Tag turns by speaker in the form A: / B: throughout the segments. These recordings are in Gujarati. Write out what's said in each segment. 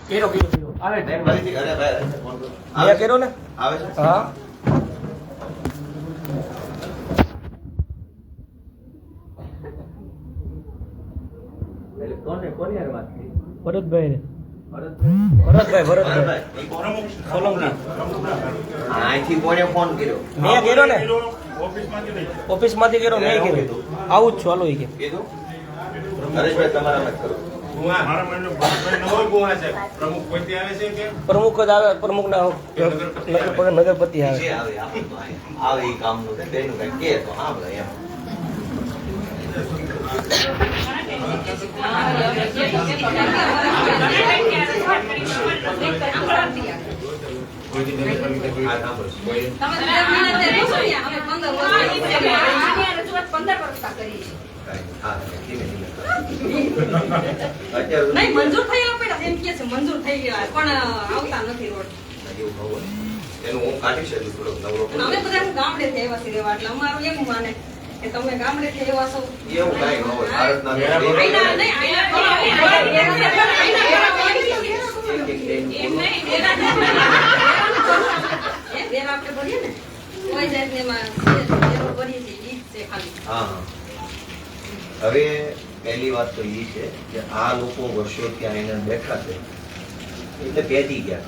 A: કેરો આવે છે
B: ફરીથી અરે ભાઈ ફોન કરો.
A: મેં કર્યો ને
B: આવે છે
A: હા
B: એટલે કોની યાર વાત થઈ
A: ભરતભાઈ ને
B: ભરતભાઈ
A: ભરતભાઈ
B: ઈ પ્રમુખ
A: સોલંકી
B: અહીંથી કોને ફોન કર્યો
A: મેં કર્યો ને
C: ઓફિસમાંથી નહીં.
A: ઓફિસમાંથી કર્યો મેં કર્યો આવું જ છું હાલો ઈ કે
B: કીધું નરેશભાઈ તમારા મત કરો
C: મારા મનમાં ભરતભાઈ નવો ગોવા છે. પ્રમુખ કોઈથી આવે છે કે
A: પ્રમુખ જ આવે પ્રમુખ ના નગરપતિ આવે
B: જે આવે આપણે તો આવે ઈ કામનું છે તેનું કઈ કે તો હા ભાઈ એમ આ સાંભળો. કોઈ હા ધીમે ધીમે અત્યારે
D: મંજૂર થઈ ગયા એમ કે છે મંજૂર થઈ ગયા પણ આવતા નથી રોડ
B: એવું ન હોય એનું હું કાઢી શકું થોડોક નવરો કરું.
D: અમે બધા ગામડે થી આવ્યા છીએ રહેવા એટલે અમારું એવું માને કે તમે ગામડે થી આવ્યા છો
B: એવું કાંઈ ન હોય ભારતના
D: આઈના નહીં એ બેર આપણે ભરીએ ને કોઈ જાતની એમાં બેરો ભરીએ છીએ ઈ જ છે ખાલી
B: હા હા હવે પહેલી વાત તો એ છે કે આ લોકો વર્ષો ત્યાં એને બેઠા છે એટલે પેદી ગયા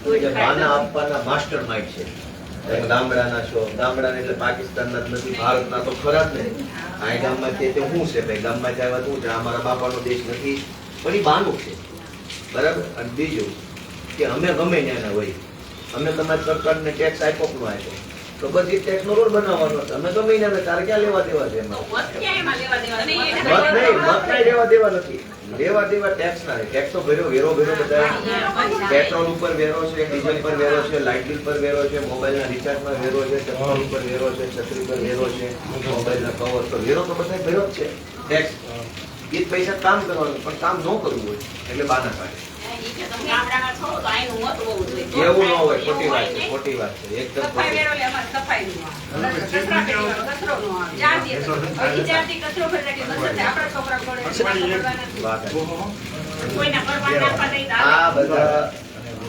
B: છે જે બાના આપવાના માસ્ટર માઇન્ડ છે તમે ગામડાના છો ગામડાના એટલે પાકિસ્તાનના જ નથી ભારતના તો ખરા જ ને આ ગામમાં તે શું છે ભાઈ ગામમાં આવ્યા શું છે અમારા બાપાનો દેશ નથી પણ એ બાનું છે બરાબર અને બીજું કે અમે ગમે ત્યાંના હોય અમે તમારી સરકારને ટેક્સ આપ્યો પણ આપ્યો તો બધી ટેક્સ નો રોડ બનાવવાનો હતો અમે ગમે ત્યાં તારે ક્યાં લેવા દેવા છે એમાં મત નહીં લેવા દેવા નથી લેવા દેવા ટેક્સ ના ટેક્સ તો ભર્યો વેરો બધા પેટ્રોલ ઉપર વેરો છે ડીઝલ પર વેરો છે લાઇટ બિલ પર વેરો છે મોબાઈલ ના રિચાર્જ પર વેરો છે ચપ્પલ ઉપર વેરો છે છત્રી પર વેરો છે મોબાઈલ ના કવર પર વેરો તો બધા ભર્યો જ છે ટેક્સ એ જ પૈસા કામ કરવાનું પણ કામ ન કરવું હોય એટલે બાના કાઢે એવું ન હોય ખોટી વાત છે એકદમ ખોટી. વાત આ બધા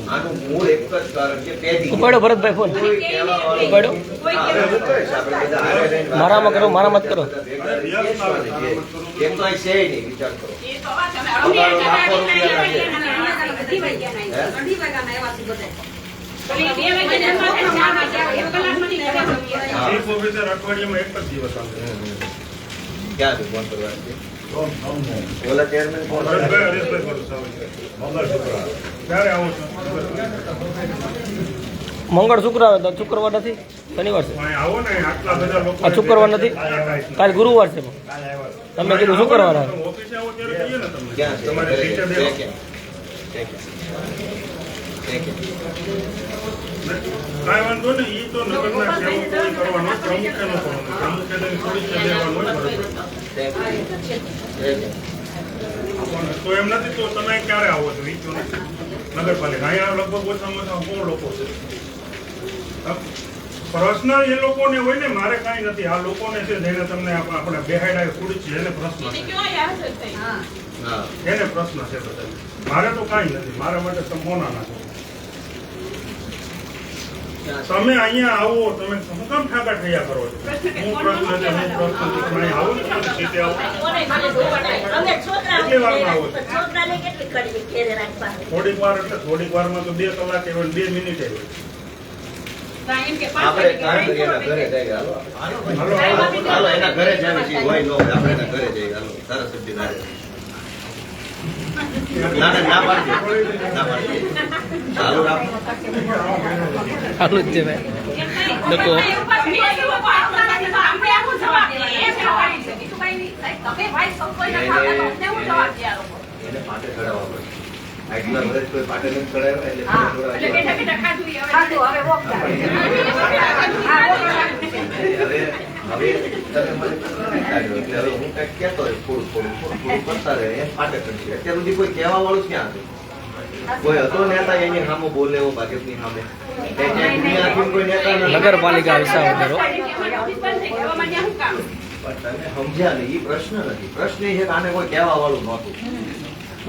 B: આનું મૂળ એક જ કારણ છે પેદી
A: ઉપાડો ભરતભાઈ ફોન
B: કોઈ કહેવાવાળું-
A: ઉપાડો.
B: હા, હવે તો કહીશ, આપણે બધા હારે રહીને વાત
A: મારામાં કરો, મારામાં જ કરો.
B: ભેગા રહીને બેસવાનું છે. એમ તો અહીં છે નહીં, વિચાર કરો. પગારો લાખો રૂપિયા લાગે.
D: અઢી વાગ્યાના આવ્યા છે બધા
C: ચીફ ઓફિસર અઠવાડિયામાં એક જ દિવસ આવે.
B: ક્યાં છે ફોન કરવા છે? ઓલા ચેરમેન ફોન
C: ભરતભાઈ, હરેશભાઈ ભરત આવે છે. ક્યારે આવો છો?
A: મંગળ શુક્રવાર તો શુક્રવાર નથી શનિવાર છે
C: અહીં આવો ને, આટલા બધા લોકો
A: આ શુક્રવાર નથી કાલ ગુરુવાર છે તમે કીધું શુક્રવાર આવે
C: ઓફિસે આવો ત્યારે કહીએ ને તમને.
B: ક્યાં છે?
C: તમારે સીટે
B: છે
C: બેસો.
B: ક્યાં? છે ક્યાં?
C: કાંઈ વાંધો નહીં, ઈ તો નગરના સેવકો કરવાનો, પ્રમુખે ન કરવાનો. પ્રમુખે તો થોડીક દેવાનું હોય બરોબર.
B: છે ક્યાં?
C: તો એમ નથી તો તમે ક્યારે આવો છો ઈ તો નથી. નગરપાલિકા અહીંયા લગભગ ઓછામાં ઓછા 100 લોકો છે. પ્રશ્ન એ લોકોને હોય ને, મારે કાંઈ નથી. આ લોકોને છે જેને તમને આપણે બેહાડા ખુડી છે એને પ્રશ્ન છે.
B: હા
C: એને પ્રશ્ન છે બધા. મારે તો કાંઈ નથી, મારા માટે સંપૂર્ણ નાખો. તમે અહીંયા આવો, તમે શું કામ ઠાકા ઠૈયા કરો છો? હું પ્રશ્ન છે, હું પ્રશ્ન છે. તમે અહીંયા આવો ને, તમે સીટે આવો. કેટલી વારમાં આવો છો? થોડીક વાર એટલે થોડીક વારમાં તો 2 કલાક હોય, 2 મિનિટ હોય.
B: આપણે કામ કરીએ એના ઘરે જઈએ હાલો હાલો એના ઘરે જઈએ છીએ હોય ન હોય આપણે એના ઘરે જઈએ હાલો સારા શબ્દ ના રહે. ના પાડજો ના પાડજો ચાલુ રાખો
A: ચાલુ જ છે ભાઈ લોકો
B: એને પાટે ચડાવવા પડે આટલા વર્ષ કોઈ પાટે નથી ચડાવ્યા એટલે હવે તમે મને કાઢ્યો એટલે હવે હું કઈક કહેતો હોય થોડું કરતા રહે એમ પાટે ચડશે અત્યાર સુધી કોઈ કહેવા વાળું ક્યાં હતું કોઈ હતો નેતા એની સામે બોલે એવો ભાજપની સામે દુનિયાથી કોઈ નેતા નથી.
A: નગરપાલિકા વિસાવદરો
B: પણ તમે સમજ્યા નહીં એ પ્રશ્ન નથી પ્રશ્ન એ છે કે આને કોઈ કહેવા વાળું નહોતું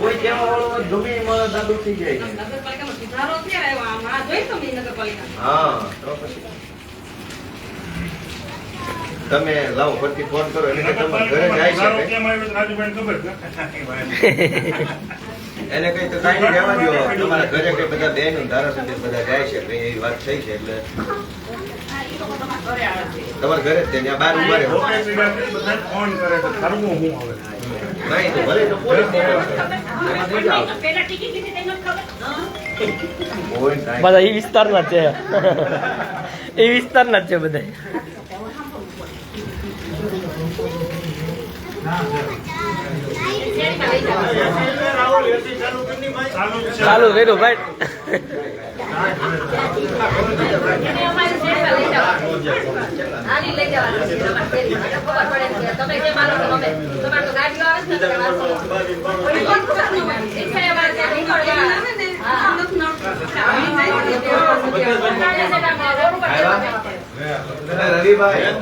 B: કોઈ કહેવા વાળો હોય ગમે એમાં દાદુ થઈ જાય છે.
D: નગરપાલિકામાં સુધારો ક્યારે આવ્યો? આમ આ જોઈ તમે નગરપાલિકા.
B: હા તો પછી તમે લાવો ફરતી ફોન કરો એટલે કે તમારા ઘરે જાય
C: સારો
B: છે
C: કેમ આવ્યો તો રાજુભાઈને ખબર છે.
B: એને કઈ તો કાંઈ નહીં રહેવા દ્યો. તમારા ઘરે કઈ બધા બહેનો ધારાસભ્ય બધા જાય છે કઈ એવી વાત થઈ છે એટલે તમારા ઘરે જ તે ત્યાં બહાર ઉભા રહે.
C: ઓકે, સીધા બધા ફોન કરે તો કરવું હું હવે.
B: નહીં તો ભલે તો પોલીસ એમાં થઈ જાવ. કોઈ કાંઈ
A: બધા એ વિસ્તારના જ છે એ વિસ્તારના જ છે બધા. ચાલુ કર્યું ભાઈ.
D: હાલી લઈ જવાનું છે. તમારે શેરીમાં. એટલે ખબર પડે કે તમે કેમ આલો છો અમે. તમારે તો ગાડીઓ આવે છે ને તમારે વાંચો. રિક્ષાવાળા ત્યાં નીકળો જવાના. હા.
B: રવિભાઈ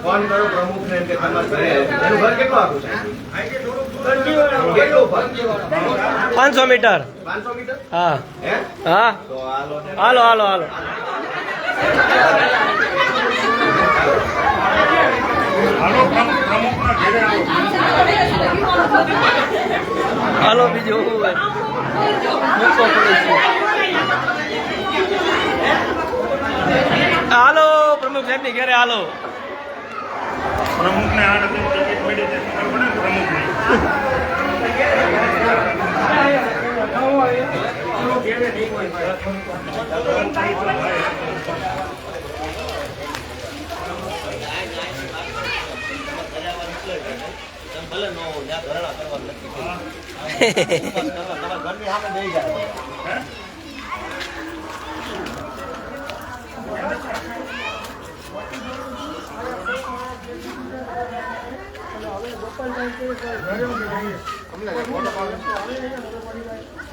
B: ફોન કરો પ્રમુખને કે તમારા ઘરે એનું ઘર કેટલું આખું છે? કેટલું ઉપર?
A: 500 મીટર.
B: 500 મીટર?
A: હા
B: હે?
A: હા
B: તો હાલો ને.
A: હાલો હાલો હાલો
C: હાલો, પ્રમુખના ઘરે આવો.
A: હાલો બીજું શું હોય? મૂકો પડે છે. હાલો પ્રમુખ સાહેબ ની ઘરે હાલો.
C: પ્રમુખને આ નથી ટિકિટ મળી છે ખબર પડે ને પ્રમુખને.
B: ભલે નો ત્યાં ધરણા કરવાનું નક્કી કર્યું. તમારા ઘરની સામે બેસી જાય.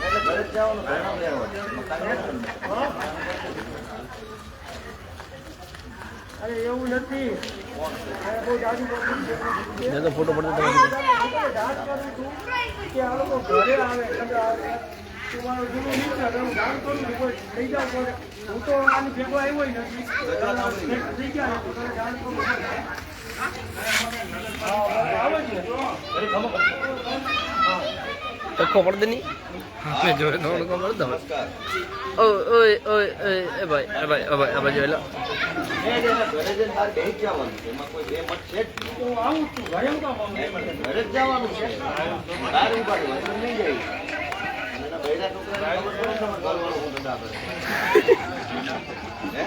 B: એટલે ઘરે જ જવાનું, ઘરમાં બેસવાનું. મકાન
A: તો ફોટો પડતો તખો પડતો નહીં. જોડે પડતો.
B: નમસ્કાર.
A: ઓય ઓય ઓય એ ભાઈ એ ભાઈ એ ભાઈ આ બાજુ એલો.
B: ઘરે જઈને બહાર બેસી જ જવાનું છે. એમાં કોઈ બે મત છે જ નહીં. ઘરે જ જવાનું છે. બહાર ઉભા રહેવાનું તો નહીં જાય. અને એના બૈરા છોકરાને ખબર પડે ને તમારે ઘરવાળો હું ધંધા કરે. હે?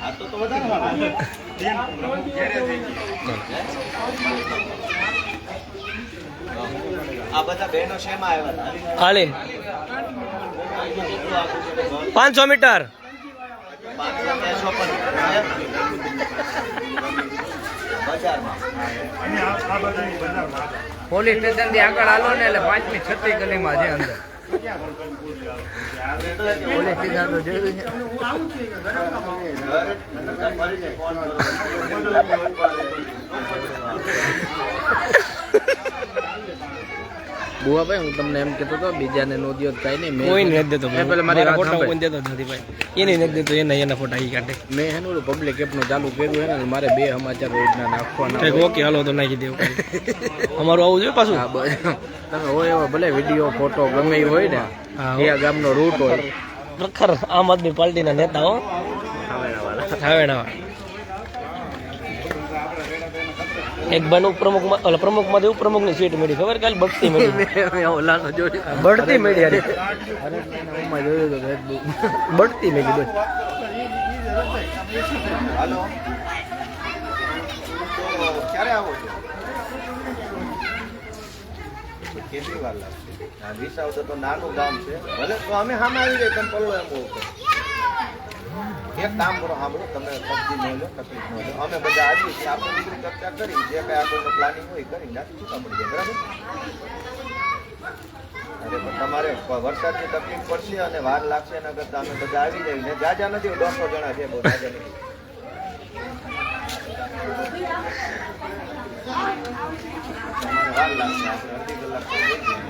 B: આ તો વધારે સારું. આ બધા બહેનો શેમાં આવ્યા હતા?
A: હાલીન
B: કેટલું આખું છે ઘર?
A: 500 મીટર.
B: 500
C: અને આ બધાની બજારમાં
E: પોલીસ સ્ટેશન થી આગળ હાલો ને એટલે 5મી 36 ગલીમાં છે અંદર. પોલીસ સ્ટેશન તો જોયું છે. બુઆભાઈ હું તમને એમ કહેતો હતો બીજાને નો દિયો કઈ નહીં.
A: કોઈ નથી દેતો
E: મેં પેલા મારી વાત
A: ફોટા
E: સાંભળ.
A: કોઈ દેતો જ નથી ભાઈ. એને નથી દેતો એના ફોટા ઈ કાઢે.
E: મેં હે ને પબ્લિક એપનું ચાલુ કર્યું હે ને મારે 2 સમાચાર રોજના નાખવાના
A: કંઈક
E: હોય.
A: ઓકે હાલો તો નાખી દેવું. અમારું આવું જોઈએ પાછું.
E: હા, બસ. તમે હોય એવા ભલે વિડીયો ફોટો ગમે એ હોય ને
A: હા,
E: એ ગામનો રૂટ હોય.
A: પ્રખર આમ આદમી પાર્ટીના નેતા હો. હાવેણાવાળા. એક બન ઉપપ્રમુખ પ્રમુખમાંથી ઉપપ્રમુખની સીટ મળી ખબર કાલે બઢતી મળી.
E: ઓલાનો જોયું
A: બઢતી મળી યાર.
E: અરે હું જોયું તો ફેસબુક.
A: બઢતી મળી બસ.
B: હાલો. તો ક્યારે આવો છો? કેટલી વાર લાગશે? આ વિસાવદર તો નાનું ગામ છે. ભલે તો અમે સામે આવી જાય તમે પલ્લો એમ બહુ એક કામ કરો, સાંભળો, તમે તકલીફ ન લો, તકલીફ ન લો. અમે બધા આવીએ છીએ, આપણે દીકરી ચર્ચા કરી, જે કઈ આગળનો પ્લાનિંગ હોય કરી નાખી છૂટા પડી જાય. બરાબર? અરે પણ તમારે વરસાદની તકલીફ પડશે અને વાર લાગશે એના કરતા અમે બધા આવી જઈએ ને જાજા નથી 200 જણા છે, બહુ જાજા નથી. વાર લાગશે, આપણે અડધી કલાક તો થઈ જાય.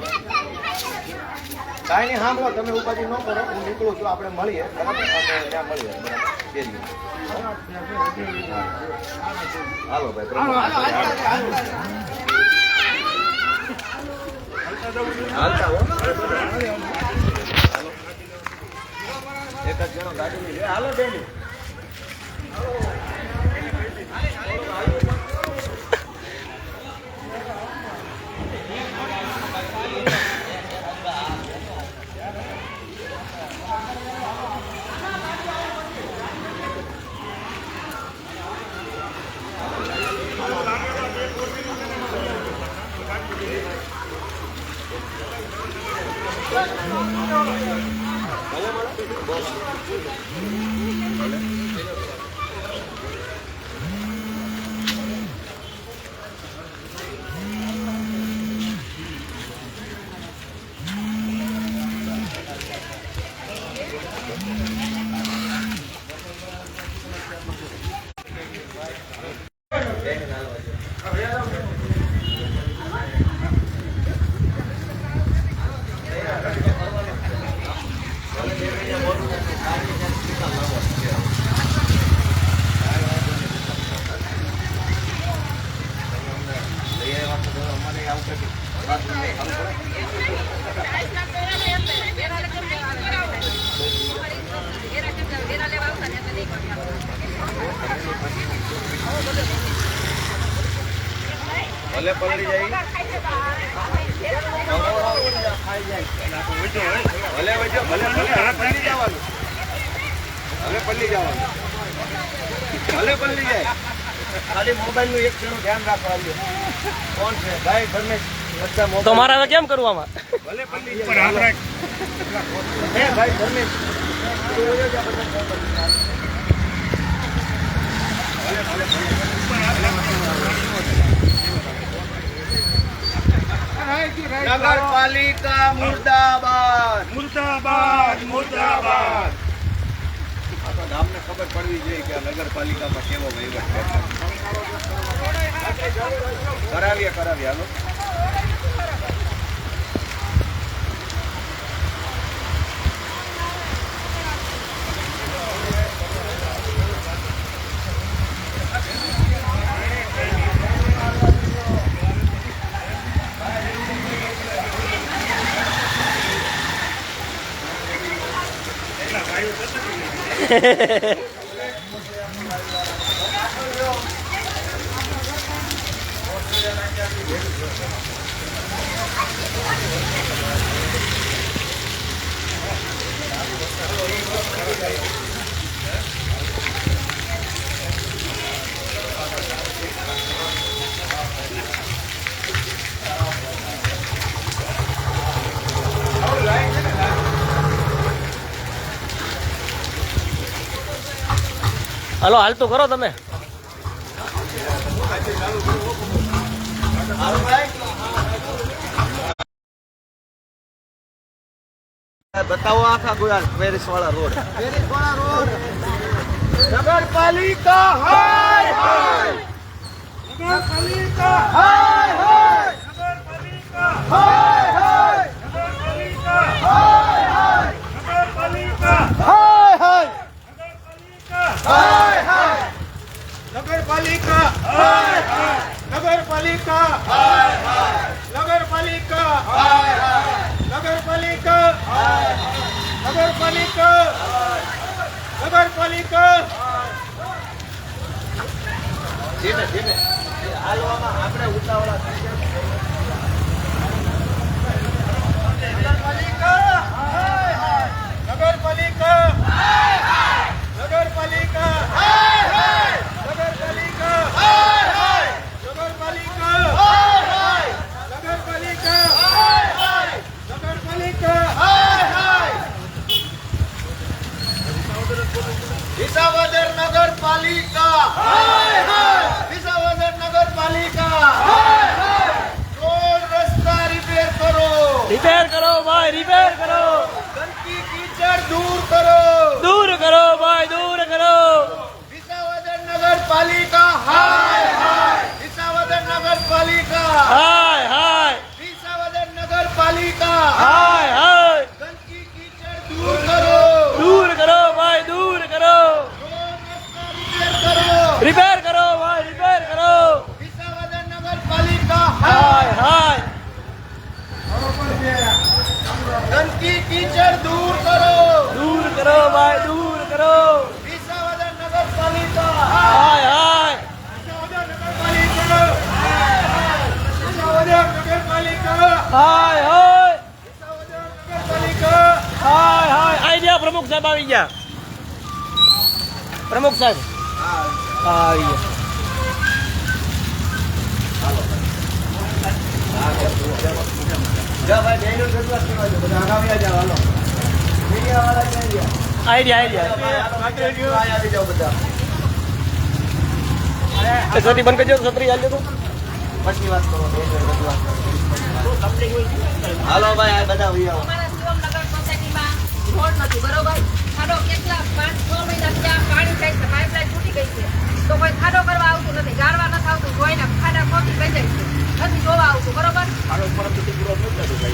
B: કાંઈ નહીં, સાંભળો, તમે ઉપાધિ ન કરો, હું નીકળું છું, આપણે મળીએ, બરાબર? આપણે ત્યાં મળીએ, બરાબર? બે દિવસ. હાલો ભાઈ, હાલતા હો. એક જ જણો ગાડી લઈ જાય. હાલો બેન. ભલે પલળી જાય, ભલે વજો, ભલે પલળી જવાનું, ભલે પલળી જવાનું, ભલે પલળી જાય. ખાલી મોબાઈલ નું એક જણું ધ્યાન રાખવાનું. કોણ છે ભાઈ? ધર્મેશ બધા મોબાઈલ.
A: તો મારે હવે કેમ કરવું આમાં?
B: ભલે પલળી જાય. હે ભાઈ ધર્મેશ, નગરપાલિકા મુર્દાબાદ,
C: મુર્દાબાદ મુર્દાબાદ.
B: આ તો ગામને ખબર પડવી જોઈએ કે આ નગરપાલિકામાં કેવો વહીવટ છે. કરાવીએ હાલો.
A: હાલો હાલતું કરો તમે.
B: બતાવો આખા ગુજરાત પેરિસ વાળા રોડ. નગરપાલિકા હાય હાય,
C: નગરપાલિકા
B: હાય હાય,
C: નગરપાલિકા
B: હાય હાય,
C: નગરપાલિકા
B: હાય હાય,
C: નગરપાલિકા
B: હાય હાય,
C: નગરપાલિકા
B: હાય હાય, નગરપાલિકા હાય હાય, નગરપાલિકા હાય હાય, નગરપાલિકા હાય હાય, નગરપાલિકા નગરપાલિકા. ધીમે ધીમે હાલવામાં આપણે ઉતાવળા થઈ ગયા. નગરપાલિકા હાય હાય, નગરપાલિકા હાય હાય, નગરપાલિકા હાય હાય, નગરપાલિકા હાય હાય, નગરપાલિકા હાય હાય, નગરપાલિકા હાય હાય, નગરપાલિકા હાય હાય. વિસાવદર નગરપાલિકા હાય હાય, વિસાવદર નગરપાલિકા હાય હાય. રોડ રસ્તા રિપેર કરો,
A: રિપેર કરો ભાઈ, રિપેર કરો.
B: ગંદકી કીચડ દૂર કરો,
A: દૂર કરો ભાઈ, દૂર કરો.
B: વિસાવદર નગરપાલિકા હાય હાય, વિસાવદર નગર
A: હાય હાય
B: વિસાવદર નગરપાલિકા
A: હાય હાય
B: ગંદકી કીચડ દૂર કરો,
A: દૂર કરો ભાઈ, દૂર કરો.
B: રિપેર કરો.
A: રિપેર કરો ભાઈ, રિપેર કરો.
B: વિસાવદર નગરપાલિકા
A: હાય હાય
B: ગંદકી કીચડ દૂર કરો,
A: દૂર કરો ભાઈ, દૂર કરો.
B: વિસાવદર નગરપાલિકા
A: હાય હાય હાય હાય હાય હાય. આવી ગયા પ્રમુખ સાહેબ, આવી ગયા પ્રમુખ સાહેબ. હા, આવી ગયા. છત્રી બંધ કરજો, છત્રી હાલ દેજો.
B: હાલો ભાઈ, આ બધા ઉઈ આવો.
D: અમારા શિવમનગર સોસાયટીમાં રોડ નથી, બરોબર? ખાડો કેટલા 5-6 મહિના ત્યાં પાણી થાય છે, પાઇપલાઇન તૂટી ગઈ છે, તો કોઈ ખાડો કરવા આવતું નથી, ગાળવા નથી આવતું, જોઈને ખાડા ખોટી થઈ જાય છે, નથી જોવા આવતું, બરોબર?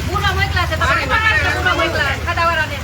D: પૂરો મોકલા છે, તમારે પૂરો મોકલા ખાડાવાળાને.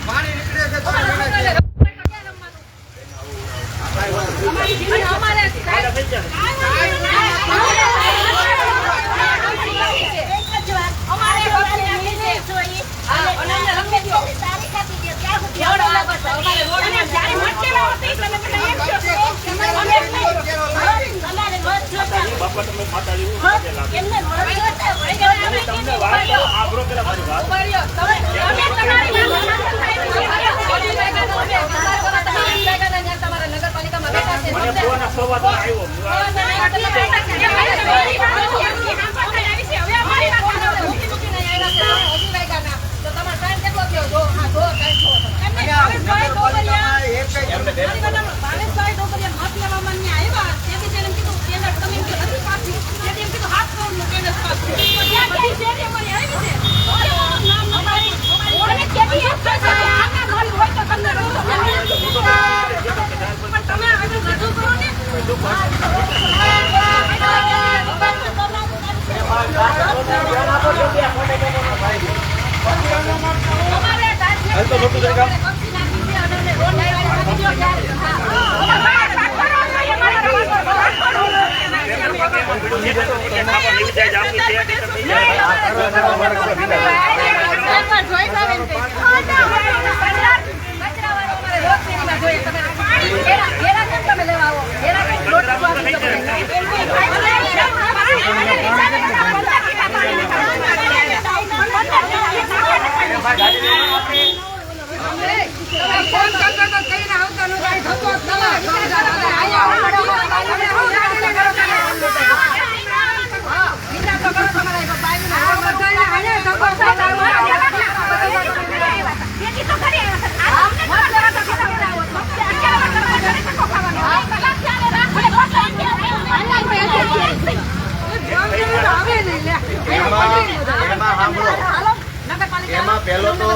B: એમાં પહેલો તો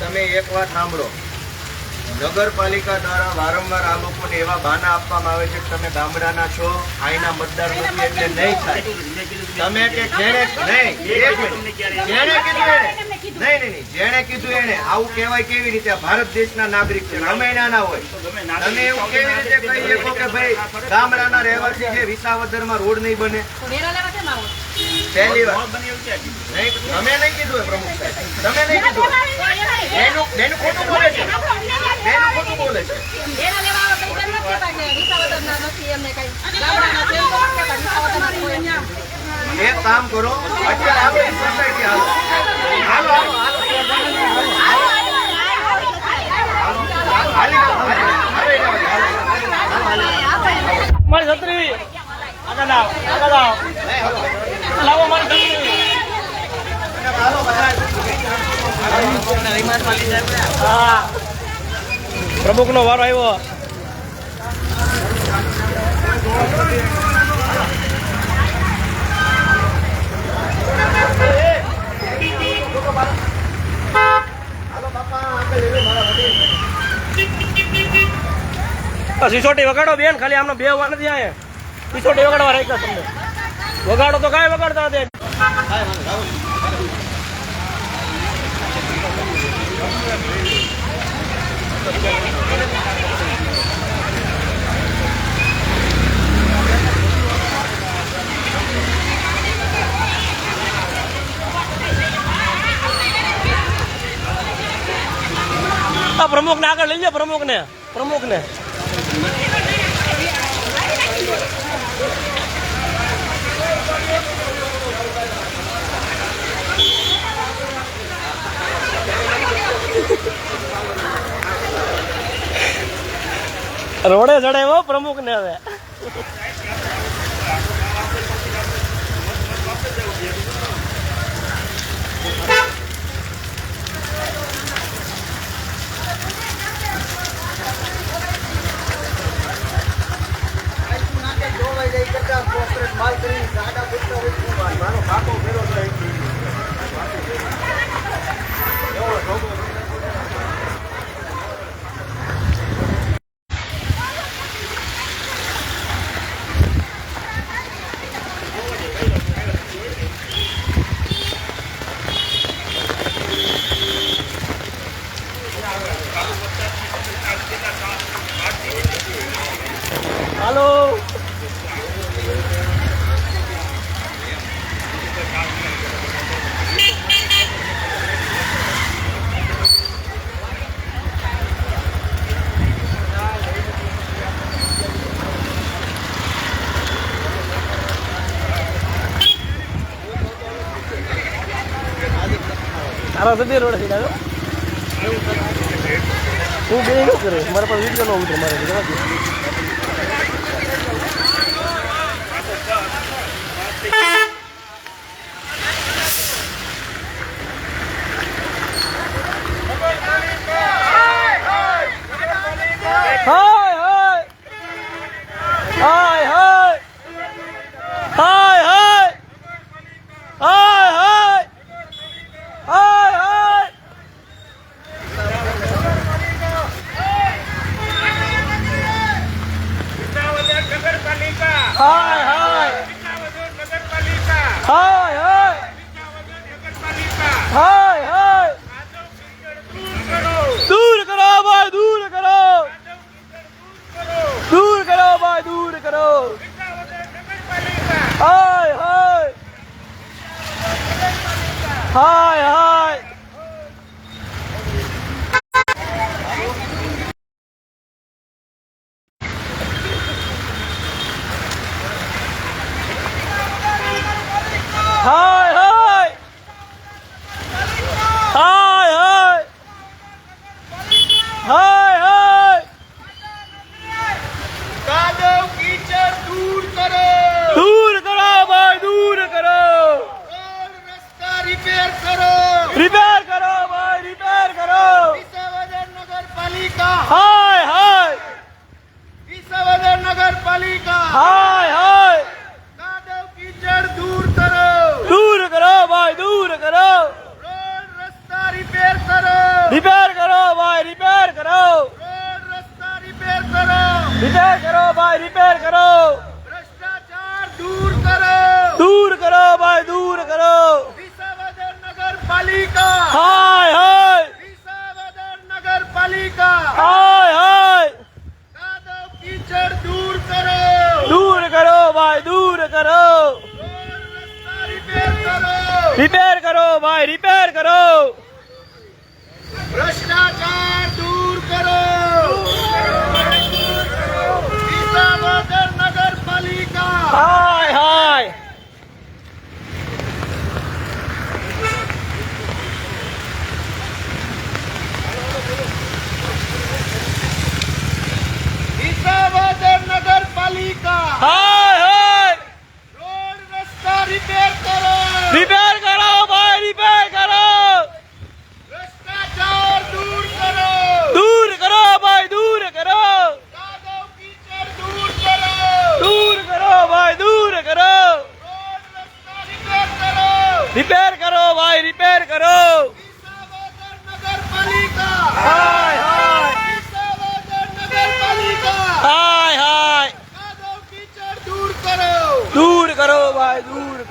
B: તમે એક વાત સાંભળો, નગરપાલિકા દ્વારા વારંવાર આ લોકોને એવા બહાના આપવામાં આવે છે કે તમે ગામડાના છો, અહીંના મતદાર નથી એટલે નહીં થાય. તમે કે જેણે કીધું એને આવું કહેવાય કેવી રીતે? ભારત દેશના નાગરિક છે, અમે નાના હોય, તમે એવું કેવી રીતે કહી શકો કે ભાઈ ગામડાના રહેવાસી છે, વિસાવદરમાં રોડ નહીં બને? પહેલી વાત નહીં, તમે નહીં કીધું એ પ્રમુખ સાહેબ, તમે નહીં કીધું. એનું ખોટું બોલે છે, એનું ખોટું બોલે છે. એક કામ કરો, અત્યારે આપણે સોસાયટી હાલો હાલો હાલો
A: મારી છત્રી આગળ લાવો, આગળ લાવો, લાવો મારી છત્રી. હા, પ્રમુખ નો વારો આવ્યો. સિસોટી વગાડો બેન, ખાલી આમનો બે વાર નથી આયા. સિસોટી વગાડવા રાખ્યા તમને. વગાડો તો કાંઈ વગાડતા હતા. પ્રમુખને આગળ લઈ જાય. પ્રમુખને રોડે ચડાવ્યો પ્રમુખને. હવે હાલો. તારા સુધી રોડ થઈ ગયો. હું બે શું કરે મારા પાસે વિડીયો નો ઉતરે મારે. દૂર કરો ભાઈ, દૂર કરો. દૂર કરો ભાઈ, દૂર કરો. હાય હાય હાય હાય. હાય હાય હાય હાય હાય.
F: કાદવ કીચડ દૂર કરો.
A: દૂર કરો ભાઈ, દૂર કરો.
F: રોડ રસ્તા રિપેર કરો.
A: રિપેર કરો ભાઈ, રિપેર કરો.
F: વિસાવદર નગરપાલિકા.
A: હાય હાય
F: વિસાવદર નગરપાલિકા.
A: હાય હાય.
F: કાદવ કીચડ દૂર કરો.
A: દૂર કરો ભાઈ, દૂર કરો.
F: રોડ રસ્તા રિપેર કરો.
A: રિપેર કરો ભાઈ, રિપેર કરો.
F: રોડ રસ્તા રિપેર કરો.
A: રિપેર કરો ભાઈ, રિપેર કરો.
F: ભ્રષ્ટાચાર દૂર કરો.
A: દૂર કરો ભાઈ, દૂર કરો.
F: વિસાવદર નગરપાલિકા.
A: હાય હાય
F: વિસાવદર નગરપાલિકા.
A: હાય હાય.
F: કાદવ કીચડ દૂર કરો.
A: દૂર કરો ભાઈ, દૂર કરો.
F: રોડ રસ્તા રિપેર કરો.
A: રિપેર કરો ભાઈ, રિપેર કરો.
F: ભ્રષ્ટાચાર દૂર કરો. વિસાવદર નગરપાલિકા.
A: હાય હાય.
F: વિસાવદર નગરપાલિકા.
A: હાય હાય.
F: રોડ રસ્તા રિપેર કરો.
A: રિપેર કરો ભાઈ, રિપેર કરો.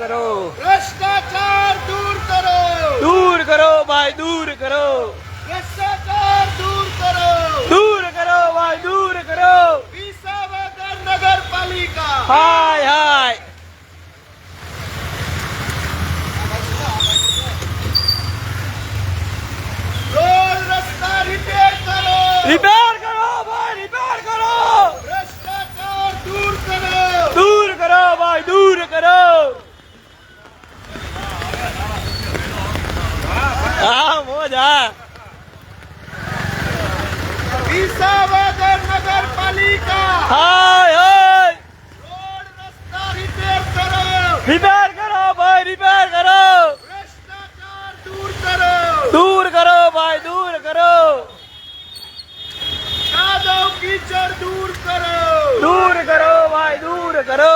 E: કરો
F: भ्रष्टाचार दूर करो
E: દૂર કરો ભાઈ દૂર કરો
F: भ्रष्टाचार दूर करो
E: દૂર કરો ભાઈ દૂર કરો
F: विसावदर नगर पालिका
E: હાય હાય
F: रोड रास्ता रिपेयर करो
E: રિપેર કરો ભાઈ રિપેર કરો
F: भ्रष्टाचार दूर करो
E: દૂર કરો ભાઈ દૂર કરો હા મોજ હા
F: विसावदर नगर पालिका
E: હાય હાય
F: रोड रास्ता रिपेयर करो
E: રિપેર કરો ભાઈ રિપેર કરો
F: भ्रष्टाचार दूर करो
E: દૂર કરો ભાઈ દૂર કરો
F: कादव कीचड़ दूर करो
E: દૂર કરો ભાઈ દૂર કરો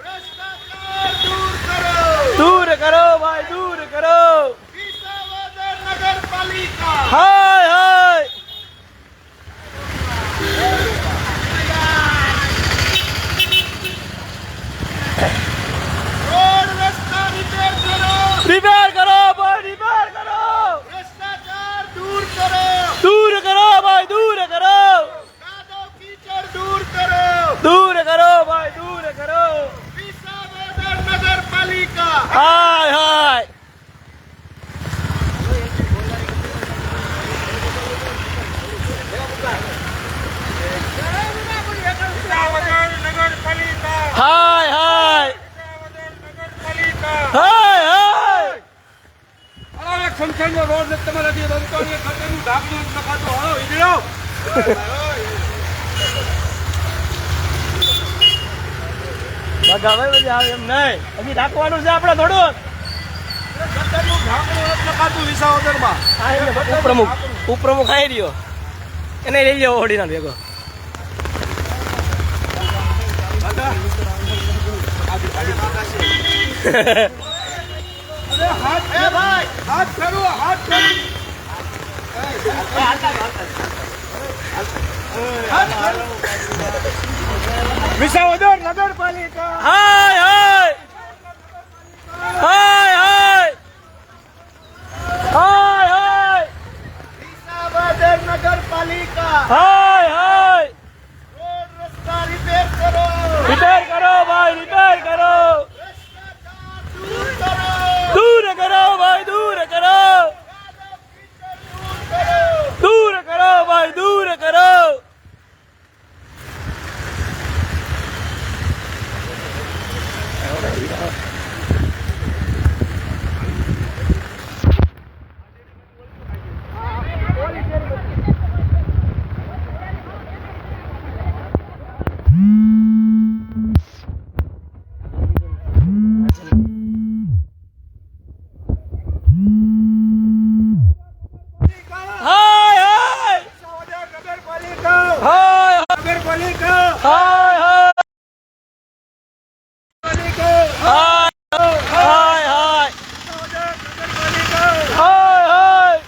F: भ्रष्टाचार दूर करो
E: દૂર કરો ભાઈ દૂર કરો
F: विसावदर नगर पालिका
E: હાય હાય
F: रोड रास्ता रिपेयर करो
E: રિપેર કરો ભાઈ રિપેર કરો
F: भ्रष्टाचार दूर करो
E: દૂર કરો ભાઈ દૂર કરો
F: कादव कीचड़ दूर करो
E: દૂર કરો ભાઈ દૂર કરો
F: विसावदर नगर पालिका
E: હાય હાય હાય હાય હાય હાય બગાવે બધી આવે એમ નહીં હજી રાખવાનું છે આપણે થોડુંક હા, એટલે ઉપપ્રમુખ ઉપપ્રમુખ આવી રહ્યો એને લઈ લેવો ઓડીના ભેગો
F: ए भाई हाथ करो हाथ करो
C: વિસાવદર નગરપાલિકા
E: હાય હાય હાય હાય હાય હાય
F: विसावदर नगर पालिका
E: હાય હાય
F: रोड रास्ता रिपेयर करो
E: રિપેર કરો ભાઈ રિપેર કરો
F: भ्रष्टाचार दूर करो
E: દૂર કરો ભાઈ દૂર કરો દૂર કરો ભાઈ દૂર કરો હાય હાય
C: નગરપાલિકા
E: હાય
C: નગરપાલિકા
E: હાય હાય હાય હાય હાય હાય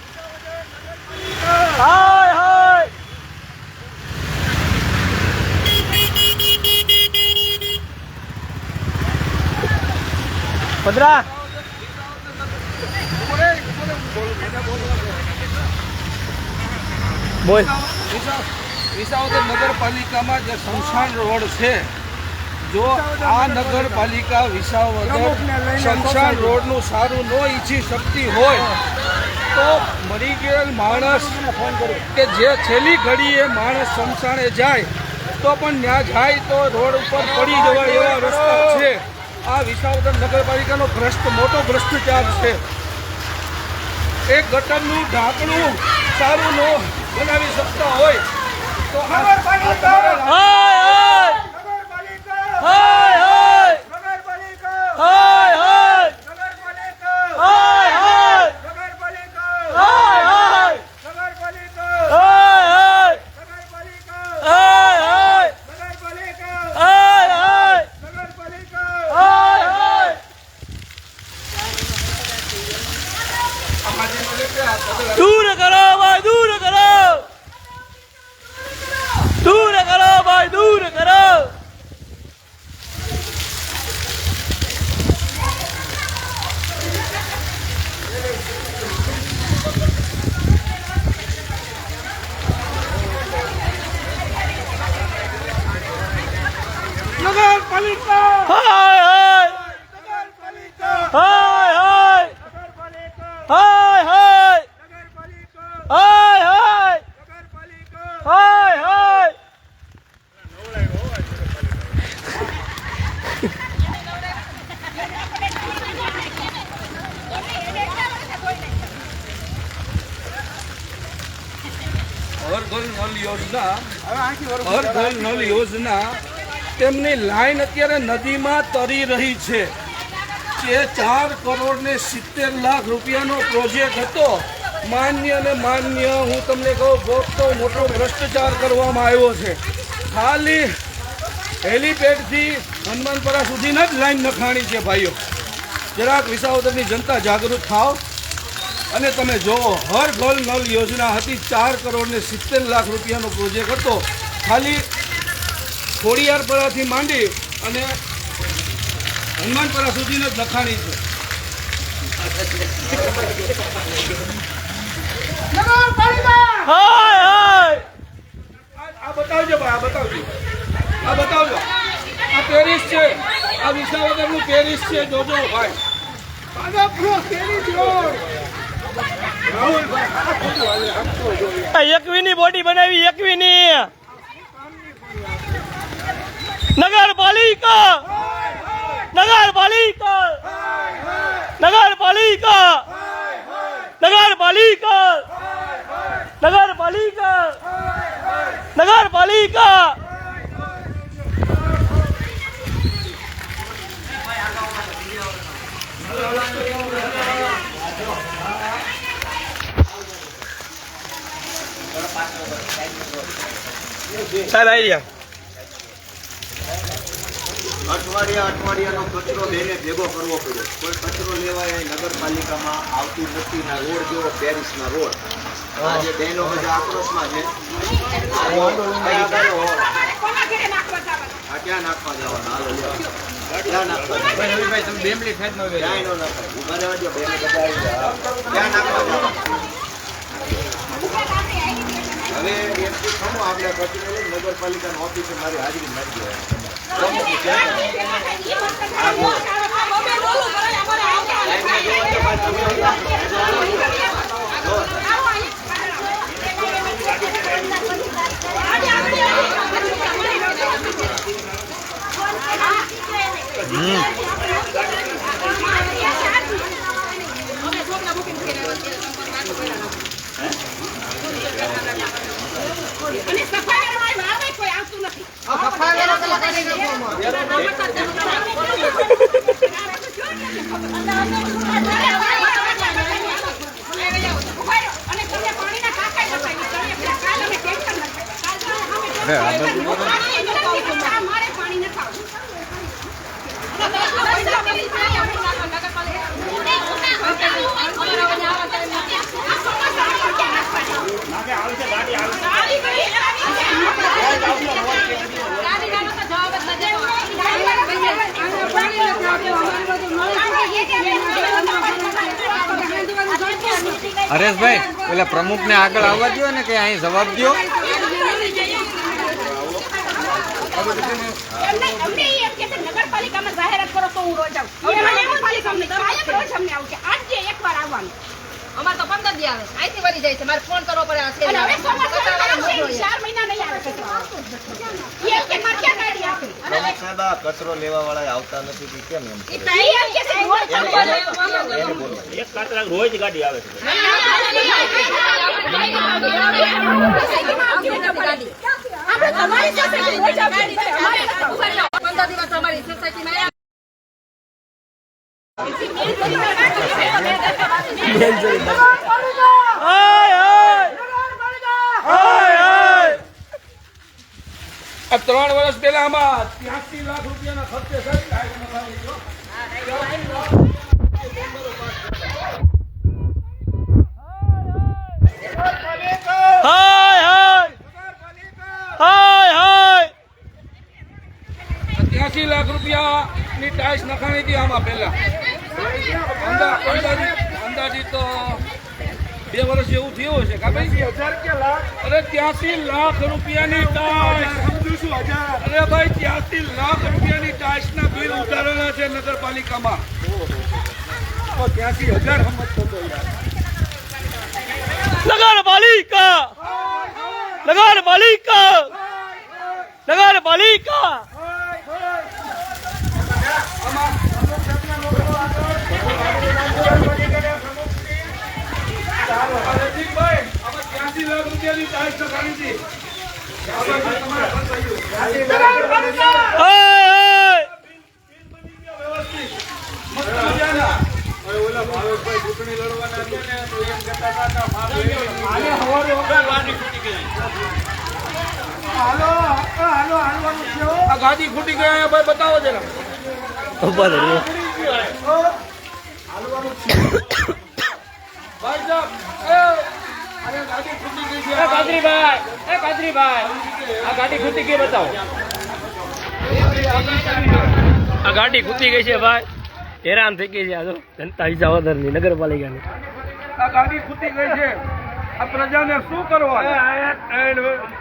E: હાય હાય પદરા બોલ
G: વિસાવદર નગરપાલિકામાં જે સ્મશાન રોડ છે જો આ નગરપાલિકા વિસાવદર સ્મશાન રોડનું સારું ન ઈચ્છી શકતી હોય તો મરી ગયેલ માણસ કે જે છેલ્લી ઘડીએ માણસ સ્મશાને જાય તો પણ ત્યાં જાય તો રોડ ઉપર પડી જવાય એવા રસ્તા છે આ વિસાવદર નગરપાલિકાનો મોટો ભ્રષ્ટાચાર છે એક ગટરનું ઢાંકણું સારું ન બનાવી શકતા હોય તો આ
C: નગરપાલિકા
E: હાય હાય
C: નગરપાલિકા
E: હાય હાય
C: નગરપાલિકા
E: હાય હાય
C: નગરપાલિકા
E: હાય હાય
C: નગરપાલિકા
E: હાય હાય
C: નગરપાલિકા
E: હાય હાય
C: નગરપાલિકા
E: હાય હાય
C: નગરપાલિકા
E: હાય હાય
C: નગરપાલિકા
E: હાય હાય દૂર કરો ભાઈ દૂર કરો દૂર કરો ભાઈ દૂર કરો
C: નગરપાલિકા
A: હાય હાય
C: નગરપાલિકા
A: હાય હાય
C: નગરપાલિકા
A: હાય હાય
C: નગરપાલિકા
A: હાય હાય
C: નગરપાલિકા
A: હાય હાય
G: હર ઘર નલ યોજના હર ઘર નલ યોજના તેમની લાઈન અત્યારે નદીમાં તરી રહી છે. જે 4 કરોડ ને 70 લાખ રૂપિયાનો પ્રોજેક્ટ હતો, માન્ય અને માન્ય હું તમને કહું બહુ મોટો ભ્રષ્ટાચાર કરવામાં આવ્યો છે. ખાલી હેલીપેડથી હનુમાનપરા સુધીના જ લાઈન નખાણી છે. ભાઈઓ, જરાક વિસાવદરની જનતા જાગૃત થાવ અને તમે જુઓ, હર ઘર નલ યોજના હતી. 4 કરોડ ને 70 લાખ રૂપિયાનો પ્રોજેક્ટ હતો. ખાલી ખોડિયારપરાથી માંડી અને હનુમાનપરા સુધીનો જ લખાણી છે.
A: હાય હાય
G: આ બતાવજો ભાઈ, આ બતાવજો, આ બતાવજો. આ પેરિસ છે, આ વિસાવદરનું પેરિસ છે. જોજો ભાઈ,
A: એકવીની બોડી બનાવી, એકવીની નગરપાલિકા નગરપાલિકા નગરપાલિકા નગરપાલિકા નગરપાલિકા નગરપાલિકા સાહેબ આવી રહ્યા.
B: અઠવાડિયાનો કચરો બેને ભેગો કરવો પડ્યો. કોઈ કચરો લેવા એ નગરપાલિકામાં આવતું નથી. ના રોડ જેવો પેરિસના રોડ. આ જે બહેનો બધા આક્રોશમાં છે, આ ક્યાં નાખવા જવાના? હાલો લ્યો. ક્યાં નાખવા જવાના? ક્યાંય નો નાખાય. ઉભા રહેવા દો. બહેનો બધા આવી ગયા. ક્યાં નાખવા જવાના? હવે એટલું ખમો આપણે કચરો લઈને નગરપાલિકાની ઓફિસે મારી હાજરી નાખી
D: અને સફાઈ કરવા આવે કોઈ આવતું નથી.
H: હરેશભાઈ, પેલા પ્રમુખને આગળ આવવા દો ને, કે અહીં જવાબ દો.
D: નગરપાલિકામાં જાહેરાત કરો તો હું રોજ આવું. આજે એકવાર આવવાનું. અમારે તો 15 દી આવે, અહીંથી વળી જાય છે. મારે ફોન કરવો પડે. આ 4 મહિના નહીં આવે.
B: સાહેબ, આ કચરો લેવા વાળા આવતા નથી કે કેમ? એમ
A: એક કાતરા રોજ ગાડી આવે છે.
G: આ 3 વર્ષ પહેલા આમાં 83 લાખ રૂપિયાના ખર્ચે
A: હાય હાય હાય હાય
G: 83 લાખ રૂપિયાની ટાઈલ્સ નખાણી હતી આમાં પહેલા. અંદાજિત 2 વર્ષ એવું થયું હશે કા ભાઈ?
F: 1000 કે લાખ?
G: અરે 83 લાખ રૂપિયાની ટાઈસ.
F: સમજુ છું 1000.
G: અરે ભાઈ 83 લાખ રૂપિયાની ટાઈસના બિલ ઉતારેલા છે નગરપાલિકામાં.
F: 83,000 સમજતો હતો યાર.
E: નગરપાલિકા નગરપાલિકા નગરપાલિકા
G: રસિકભાઈ, આમાં 83 લાખ રૂપિયાની ટાઈસ નખાવી હતી. ઓલા ભાવેશભાઈ ચૂંટણી લડવાના છે ને તો એમ કહેતા હતા કે
F: હાલો હાલવાનું છે હો.
G: આ ગાડી ખૂટી ગયા ભાઈ, બતાવો જરા.
E: ઉભા રહો.
G: ભાઈ સાહેબ, અરે ગાડી ખૂટી ગઈ છે.
A: આ ગાડી ખૂટી ગઈ બતાવો. આ ગાડી ખૂટી ગઈ છે ભાઈ, હેરાન થઈ ગઈ છે. આ જો જનતા વિસાવદરની નગરપાલિકાની
G: આ ગાડી ખૂટી ગઈ છે. આ પ્રજાને શું કરવા?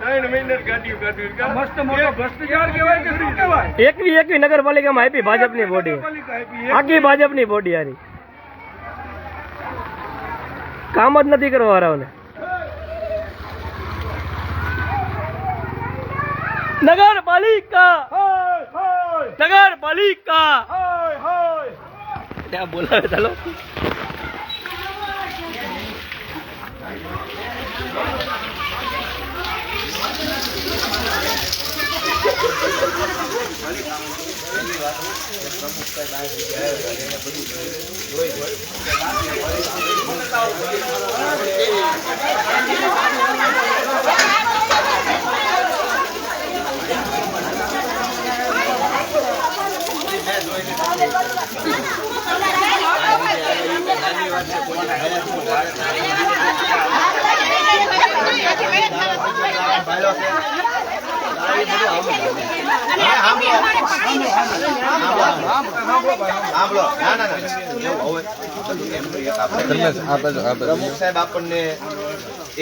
F: 3 મહિને ગાડી કાઢી.
G: મસ્ત મોટો ભ્રષ્ટાચાર કહેવાય કે શું કહેવાય?
A: એકવી નગરપાલિકામાં આપી ભાજપની બોડી,
G: નગરપાલિકા આપી.
A: આખી ભાજપની બોડી હારી. કામ જ નથી કરવા વાળાઓને. નગરપાલિકા નગરપાલિકા ત્યાં બોલાવે ચાલો.
B: પ્રમુખ સાહેબ આપણને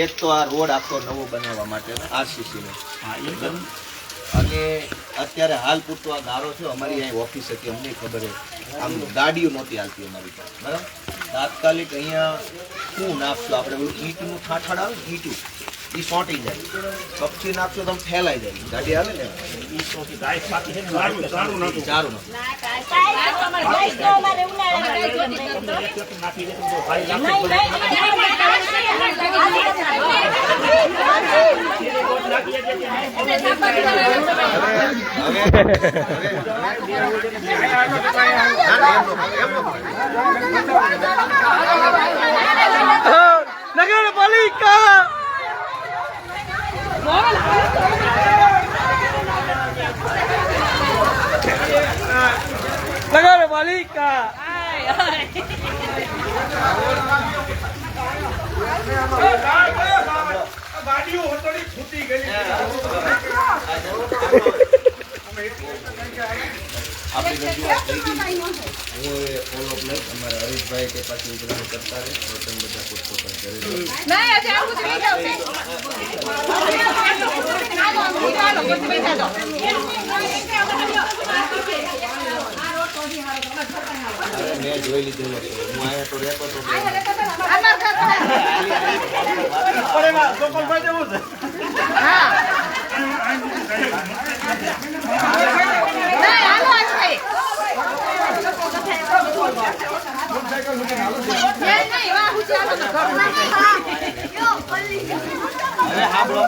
B: એક તો આ રોડ આખો નવો બનાવવા માટે આરસીસી નો, અને અત્યારે હાલ પૂરતો આ ગારો છે. અમારી અહીં ઓફિસ હતી, અમને ખબર છે આમ ગાડીઓ નહોતી હાલતી અમારી પાસે, બરાબર. તાત્કાલિક અહીંયા શું નાખશો આપણે? ઓલું ઈંટનું ઠાઠાડ આવે ને, ઈંટું એ સોંટી જાય, કપચી નાખશો તો ફેલાઈ જાય ગાડી આવે ને. સારું
E: નગરપાલિકા નગરપાલિકા
G: ગાડીઓ હતોડી ખૂટી ગઈ.
B: આપણી રજૂઆત થઈ ગઈ. હું એ ફોલો અપ લઈ અમારા હરીશભાઈ કે પાછી ઉઘરાણી કરતા રહે. તમે બધા પોતપોતાની ઘરે જાઓ.
D: નહીં, હજી આવું જ રહી જાવ છે. ચાલો, પછી બેઠા જાઓ.
B: મેં જોઈ લીધેલો છે. હું અહીંયા તો રહેતો હતો.
D: અમાર ઘર હા. નહીં, હાલો આજ ભાઈ. નહીં, વાહ, હું ચાલો તો ઘરમાં.
B: હવે સાંભળો,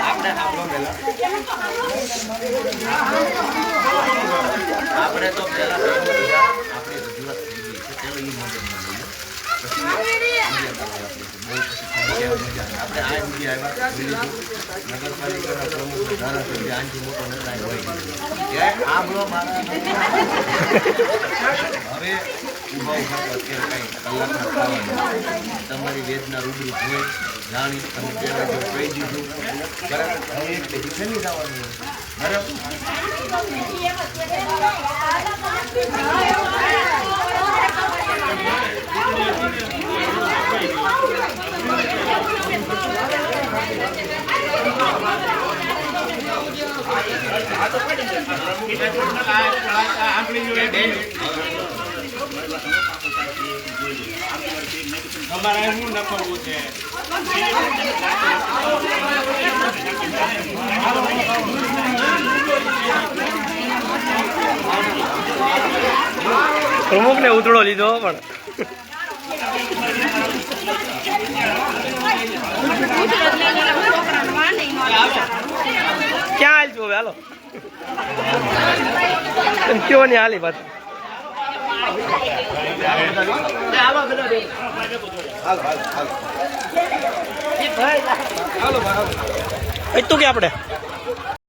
B: આપણે સાંભળો પહેલા. આપણે તો પહેલા આપણી રજૂઆત થઈ ગઈ છે, પેલો એ મદદમાં લઈએ. આપણે આ સુધી આવ્યા નગરપાલિકાના પ્રમુખ ધારાસભ્ય આનથી મોટો નિર્ણય હોય ત્યારે સાંભળો મારા. હવે ઉભા ઉભા અત્યારે કઈ કલાકના ખાવાનું તમારી વેદના રૂબરૂ જોઈ જાણી તમે પહેલા જો કહી દીધું, બરાબર. હવે એક પેઢી ફેલી જવાનું હોય, બરાબર.
A: પ્રમુખ ને ઉતળો લીધો પણ ક્યાં હાલ છો હવે હાલો કયો ને હાલી પાછું તું કે આપણે